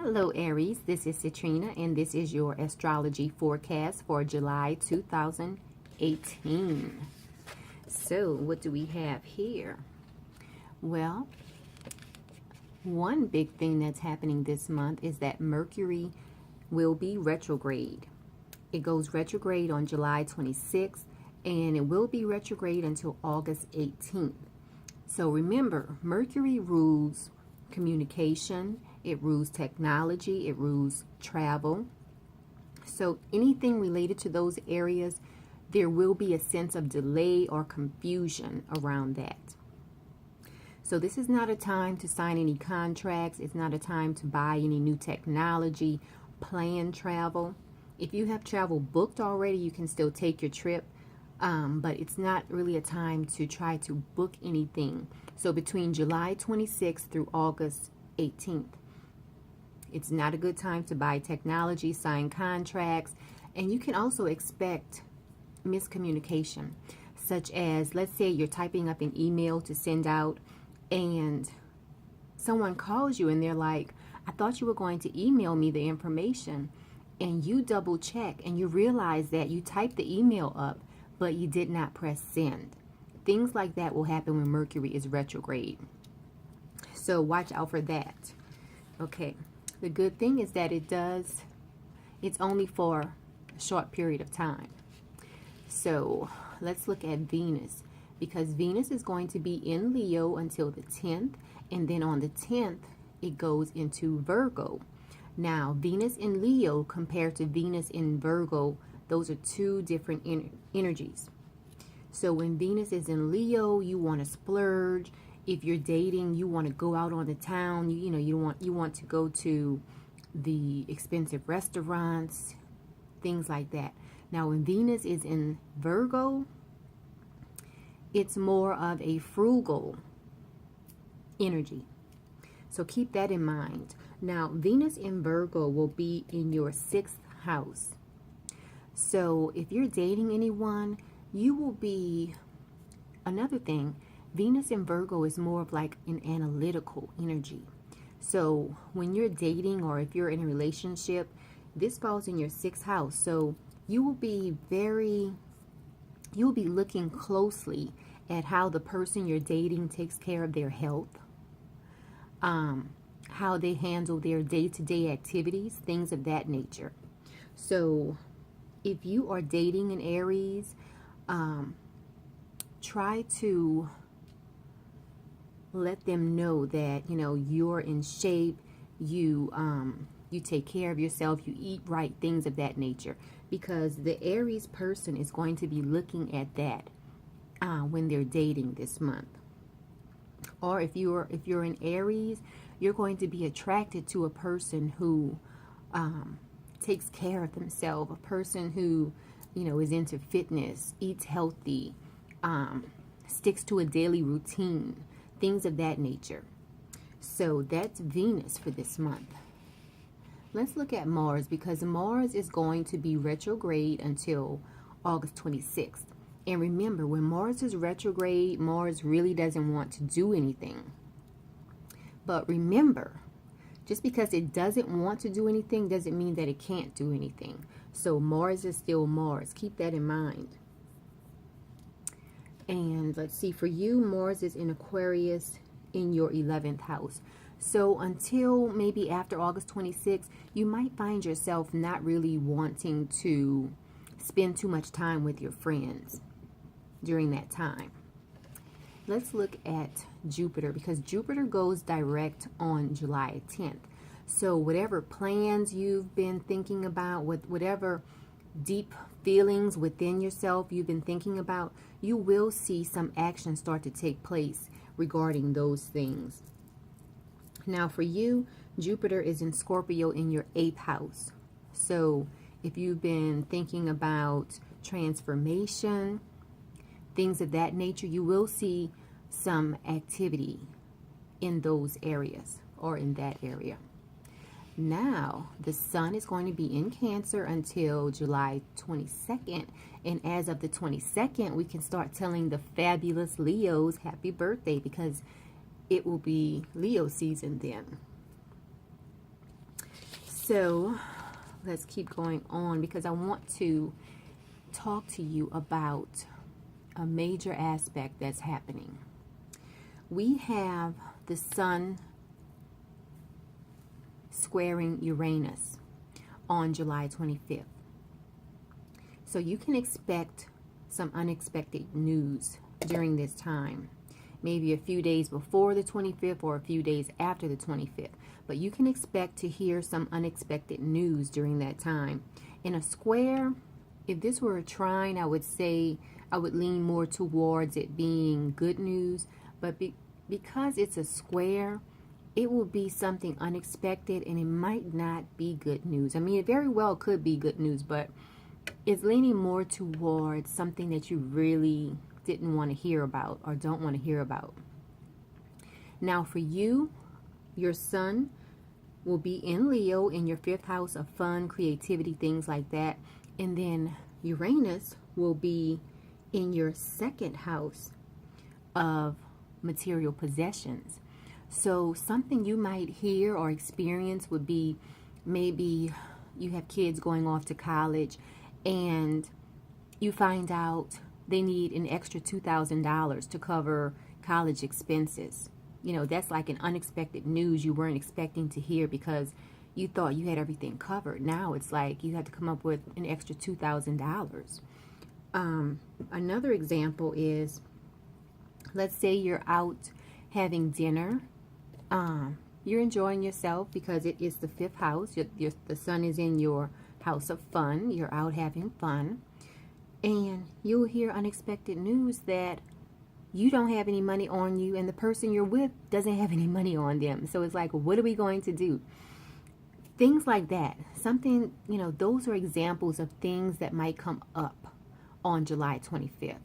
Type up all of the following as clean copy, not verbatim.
Hello Aries, this is Citrina and this is your astrology forecast for July 2018. So what do we have here? Well, one big thing that's happening this month is that Mercury will be retrograde. It goes retrograde on July 26th and it will be retrograde until August 18th. So remember, Mercury rules communication, it rules technology, it rules travel. So anything related to those areas, there will be a sense of delay or confusion around that. So this is not a time to sign any contracts. It's not a time to buy any new technology, plan travel. If you have travel booked already, you can still take your trip. But it's not really a time to try to book anything. So between July 26th through August 18th, it's not a good time to buy technology, sign contracts, and you can also expect miscommunication, such as, let's say you're typing up an email to send out and someone calls you and they're like, I thought you were going to email me the information, and you double check and you realize that you typed the email up but you did not press send. Things like that will happen when Mercury is retrograde. So watch out for that. Okay. The good thing is that it's only for a short period of time. So let's look at Venus, because Venus is going to be in Leo until the 10th, and then on the 10th it goes into Virgo. Now Venus in Leo compared to Venus in Virgo, those are two different energies. So when Venus is in Leo, you want to splurge. If you're dating, you want to go out on the town. You want to go to the expensive restaurants, things like that. Now when Venus is in Virgo, it's more of a frugal energy. So keep that in mind. Now Venus in Virgo will be in your 6th house. So if you're dating anyone, you will be, another thing, Venus in Virgo is more of like an analytical energy. So when you're dating or if you're in a relationship, this falls in your 6th house. So you will be looking closely at how the person you're dating takes care of their health, how they handle their day-to-day activities, things of that nature. So if you are dating an Aries, try to let them know that, you're in shape, you take care of yourself, you eat right, things of that nature. Because the Aries person is going to be looking at that when they're dating this month. Or if you're an Aries, you're going to be attracted to a person who takes care of themselves, a person who, is into fitness, eats healthy, sticks to a daily routine, things of that nature. So that's Venus for this month. Let's look at Mars, because Mars is going to be retrograde until August 26th. And remember, when Mars is retrograde, Mars really doesn't want to do anything. But remember, just because it doesn't want to do anything doesn't mean that it can't do anything. So Mars is still Mars. Keep that in mind. And let's see, for you, Mars is in Aquarius in your 11th house. So until maybe after August 26th, you might find yourself not really wanting to spend too much time with your friends during that time. Let's look at Jupiter, because Jupiter goes direct on July 10th. So whatever plans you've been thinking about, whatever deep feelings within yourself you've been thinking about, you will see some action start to take place regarding those things. Now for you, Jupiter is in Scorpio in your 8th house. So if you've been thinking about transformation, things of that nature, you will see some activity in those areas or in that area. Now, the sun is going to be in Cancer until July 22nd. And as of the 22nd, we can start telling the fabulous Leos happy birthday, because it will be Leo season then. So let's keep going on, because I want to talk to you about a major aspect that's happening. We have the sun squaring Uranus on July 25th. So you can expect some unexpected news during this time. Maybe a few days before the 25th or a few days after the 25th. But you can expect to hear some unexpected news during that time. In a square, if this were a trine, I would say I would lean more towards it being good news. But because it's a square, it will be something unexpected, and it might not be good news. I mean, it very well could be good news, but it's leaning more towards something that you really didn't want to hear about or don't want to hear about. Now for you, your sun will be in Leo in your 5th house of fun, creativity, things like that. And then Uranus will be in your 2nd house of material possessions. So something you might hear or experience would be, maybe you have kids going off to college and you find out they need an extra $2,000 to cover college expenses. You know, that's like an unexpected news you weren't expecting to hear because you thought you had everything covered. Now it's like you have to come up with an extra $2,000. Another example is, let's say you're out having dinner. You're enjoying yourself because it is the 5th house. The sun is in your house of fun. You're out having fun. And you'll hear unexpected news that you don't have any money on you and the person you're with doesn't have any money on them. So it's like, what are we going to do? Things like that. Something, you know, those are examples of things that might come up on July 25th.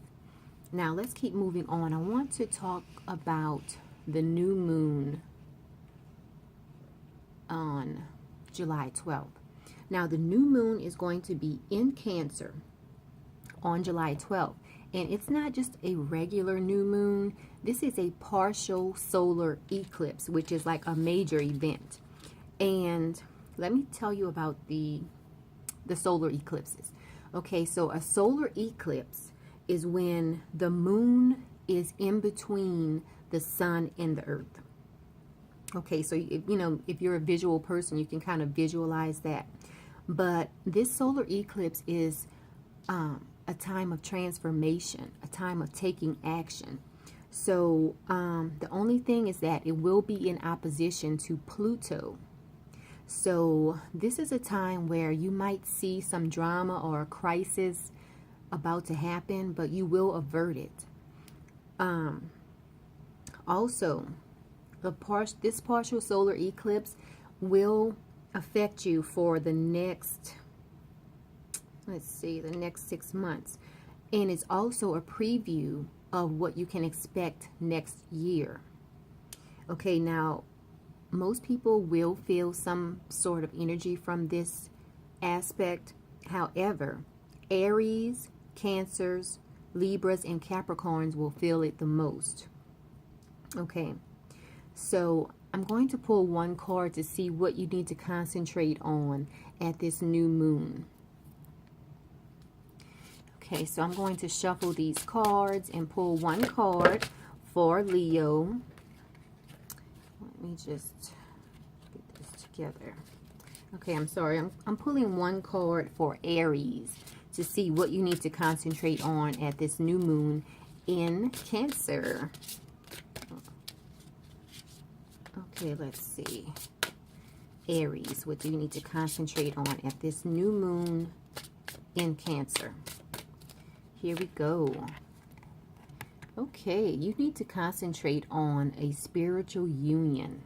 Now let's keep moving on. I want to talk about the new moon on July 12th. Now the new moon is going to be in Cancer on July 12th. And it's not just a regular new moon. This is a partial solar eclipse, which is like a major event. And let me tell you about the solar eclipses. Okay, so a solar eclipse is when the moon is in between the sun and the earth. Okay, so if you're a visual person, you can kind of visualize that. But this solar eclipse is a time of transformation, a time of taking action. So the only thing is that it will be in opposition to Pluto. So this is a time where you might see some drama or a crisis about to happen, but you will avert it. Also, this partial solar eclipse will affect you for the next, the next 6 months. And it's also a preview of what you can expect next year. Okay, now, most people will feel some sort of energy from this aspect. However, Aries, Cancers, Libras, and Capricorns will feel it the most. Okay, so I'm going to pull one card to see what you need to concentrate on at this new moon. Okay, so I'm going to shuffle these cards and pull one card for Leo. Let me just get this together. Okay, I'm sorry. I'm pulling one card for Aries to see what you need to concentrate on at this new moon in Cancer. Okay, let's see. Aries, what do you need to concentrate on at this new moon in Cancer? Here we go. Okay, you need to concentrate on a spiritual union.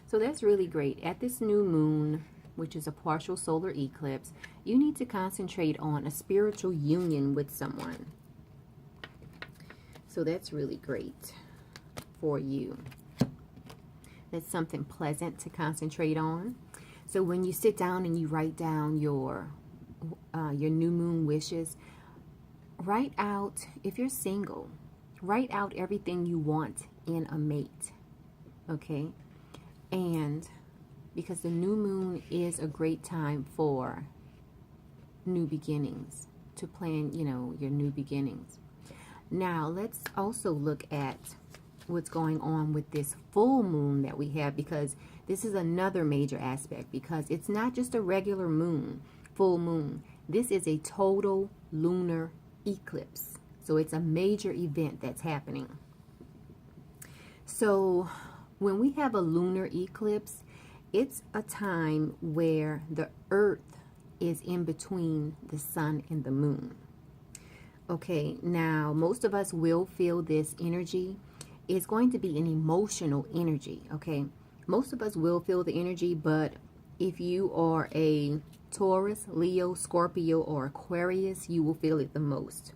So that's really great. At this new moon, which is a partial solar eclipse, you need to concentrate on a spiritual union with someone. So that's really great for you. That's something pleasant to concentrate on. So when you sit down and you write down your new moon wishes, write out, if you're single, write out everything you want in a mate. Okay? And because the new moon is a great time for new beginnings, to plan, you know, your new beginnings. Now, let's also look at what's going on with this full moon that we have, because this is another major aspect, because it's not just a regular moon, full moon. This is a total lunar eclipse. So it's a major event that's happening. So when we have a lunar eclipse, it's a time where the earth is in between the sun and the moon. Okay, now most of us will feel this energy. It's going to be an emotional energy, okay? Most of us will feel the energy, but if you are a Taurus, Leo, Scorpio, or Aquarius, you will feel it the most.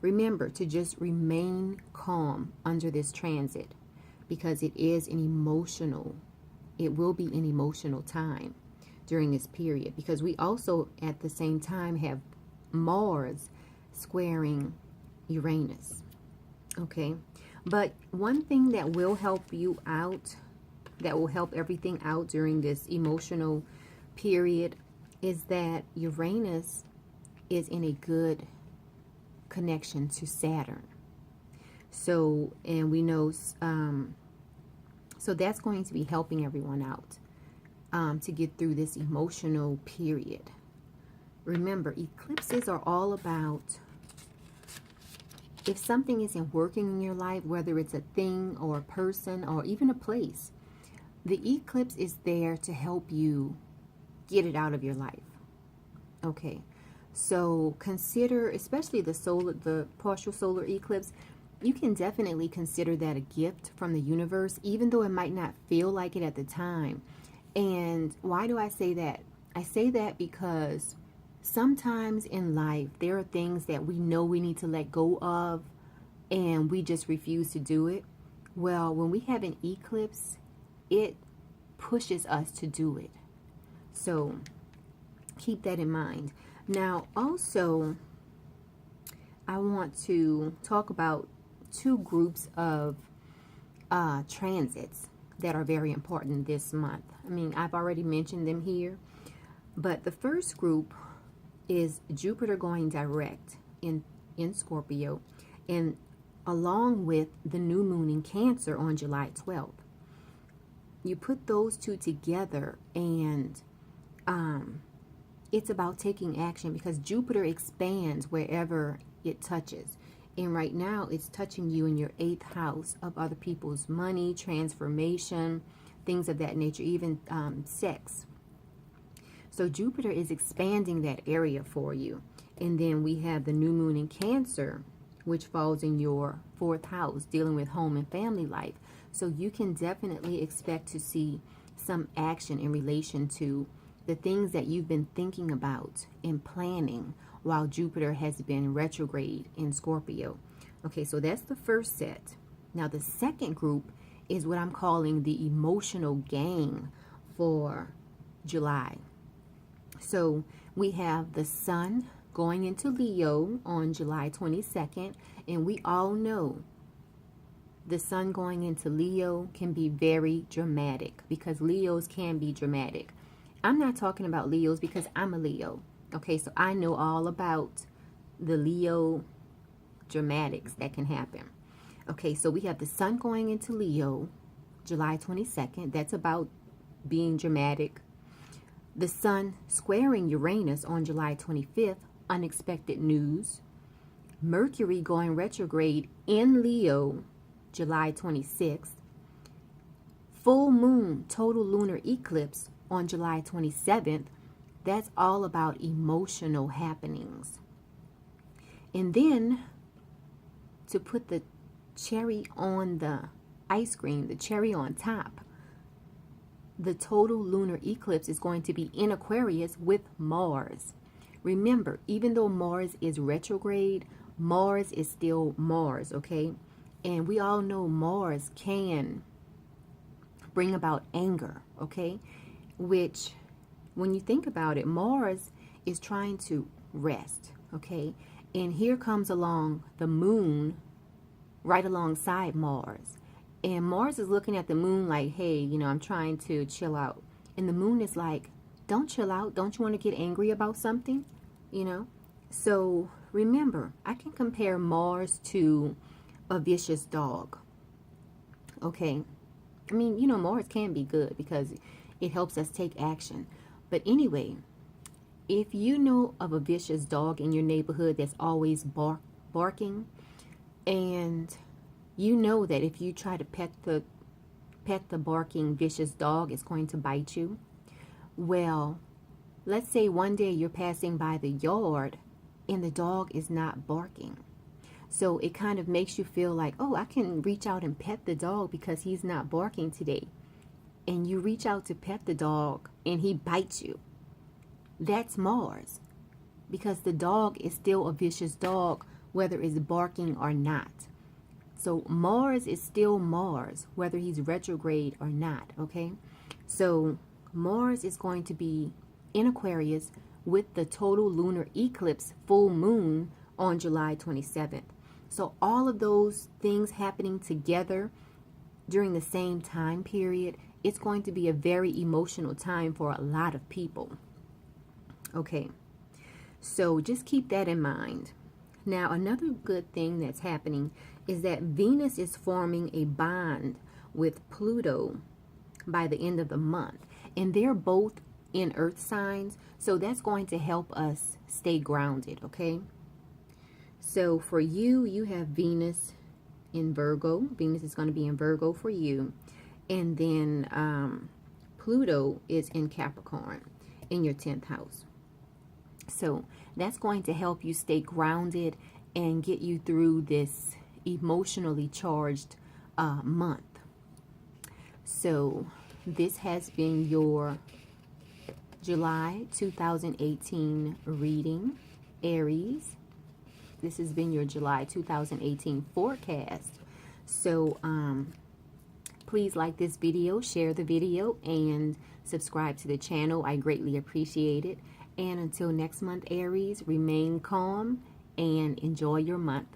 Remember to just remain calm under this transit, because it is an emotional, it will be an emotional time during this period, because we also at the same time have Mars squaring Uranus. Okay, but one thing that will help you out, that will help everything out during this emotional period, is that Uranus is in a good connection to Saturn. So, and we know, so that's going to be helping everyone out to get through this emotional period. Remember, eclipses are all about, if something isn't working in your life, whether it's a thing or a person or even a place, the eclipse is there to help you get it out of your life. Okay, so consider, especially the partial solar eclipse, you can definitely consider that a gift from the universe, even though it might not feel like it at the time. And why do I say that? I say that because sometimes in life, there are things that we know we need to let go of, and we just refuse to do it. Well, when we have an eclipse, it pushes us to do it. So keep that in mind. Now, also, I want to talk about two groups of transits that are very important this month. I mean, I've already mentioned them here, but the first group is Jupiter going direct in Scorpio, and along with the new moon in Cancer on July 12th. You put those two together, and it's about taking action, because Jupiter expands wherever it touches. And right now it's touching you in your 8th house of other people's money, transformation, things of that nature, even sex. So Jupiter is expanding that area for you. And then we have the new moon in Cancer, which falls in your 4th house, dealing with home and family life. So you can definitely expect to see some action in relation to the things that you've been thinking about and planning while Jupiter has been retrograde in Scorpio. Okay, so that's the first set. Now the second group is what I'm calling the emotional gang for July. So we have the Sun going into Leo on July 22nd, and we all know the Sun going into Leo can be very dramatic, because Leos can be dramatic. I'm not talking about Leos because I'm a Leo. Okay, so I know all about the Leo dramatics that can happen. Okay, so we have the Sun going into Leo July 22nd. That's about being dramatic. The Sun squaring Uranus on July 25th. Unexpected news. Mercury going retrograde in Leo July 26th. Full moon, total lunar eclipse on July 27th. That's all about emotional happenings. And then, to put the cherry on the ice cream, the cherry on top, the total lunar eclipse is going to be in Aquarius with Mars. Remember, even though Mars is retrograde, Mars is still Mars, okay? And we all know Mars can bring about anger, okay? Which, when you think about it, Mars is trying to rest, okay? And here comes along the moon right alongside Mars. And Mars is looking at the moon like, hey, you know, I'm trying to chill out. And the moon is like, don't chill out. Don't you want to get angry about something? You know? So remember, I can compare Mars to a vicious dog. Okay? I mean, you know, Mars can be good because it helps us take action. But anyway, if you know of a vicious dog in your neighborhood that's always barking, and you know that if you try to pet the barking vicious dog, it's going to bite you. Well, let's say one day you're passing by the yard and the dog is not barking. So it kind of makes you feel like, oh, I can reach out and pet the dog because he's not barking today. And you reach out to pet the dog and he bites you. That's Mars. Because the dog is still a vicious dog, whether it's barking or not. So Mars is still Mars, whether he's retrograde or not, okay? So Mars is going to be in Aquarius with the total lunar eclipse full moon on July 27th. So all of those things happening together during the same time period, it's going to be a very emotional time for a lot of people. Okay, so just keep that in mind. Now, another good thing that's happening is that Venus is forming a bond with Pluto by the end of the month. And they're both in earth signs, so that's going to help us stay grounded, okay? So for you, you have Venus in Virgo. Venus is going to be in Virgo for you. And then Pluto is in Capricorn in your 10th house. So that's going to help you stay grounded and get you through this emotionally charged month. So this has been your July 2018 reading, Aries. This has been your July 2018 forecast. So please like this video, share the video, and subscribe to the channel. I greatly appreciate it. And until next month, Aries, remain calm and enjoy your month.